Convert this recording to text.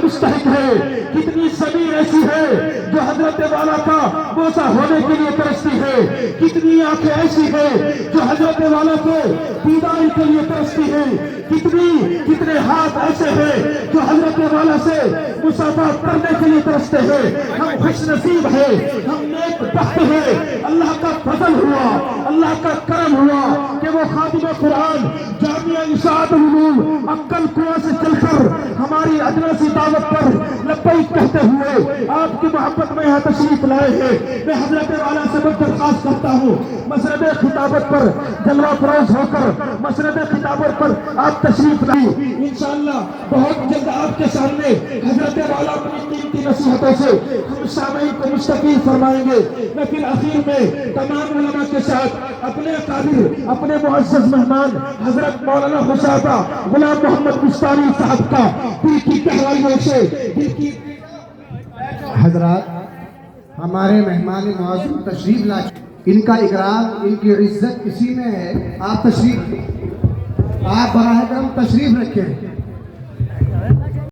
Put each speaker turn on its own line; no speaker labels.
مستحق ہے، کتنی زمین ایسی ہے جو حضرت والا کا بوسہ ہونے کے لیے ترستی ہے، کتنی آنکھیں ایسی ہے جو حضرت والا کے دیدار کے لیے ترستی ہے، کتنے ہاتھ ایسے ہیں جو حضرت والا سے مصافحہ کرنے کے لیے ترستے ہیں۔ ہم خوش نصیب ہیں، ہم نیک بخت ہیں، اللہ کا فضل ہوا، اللہ کا کرم ہوا کہ وہ خادم قرآن جامعہ اشاعت العلوم عقل کنواں سے چل کر ہماری ادنیٰ سی دعوت پر لبیک کہتے ہوئے آپ کی محبت میں یہاں تشریف لائے ہیں۔ میں حضرت والا سے درخواست کرتا ہوں مسند خطابت پر جلوہ فروز ہو کر مسند خطابت پر آپ تشریف لائیں۔ انشاءاللہ بہت جلد آپ کے سامنے حضرت والا اپنی قیمتی نصیحتوں سے ہم سامعین کو مستفید فرمائیں گے۔ لیکن آخر میں تمام علماء کے ساتھ اپنے قابل اپنے معزز مہمان حضرت مولانا حسابہ غلام محمد بستانی صاحب کا دل کی گہرائیوں سے دل کی
حضرات ہمارے مہمان معظم تشریف لا چکے، ان کا اکرام ان کی عزت اسی میں ہے۔ آپ براہ کرم تشریف رکھیں۔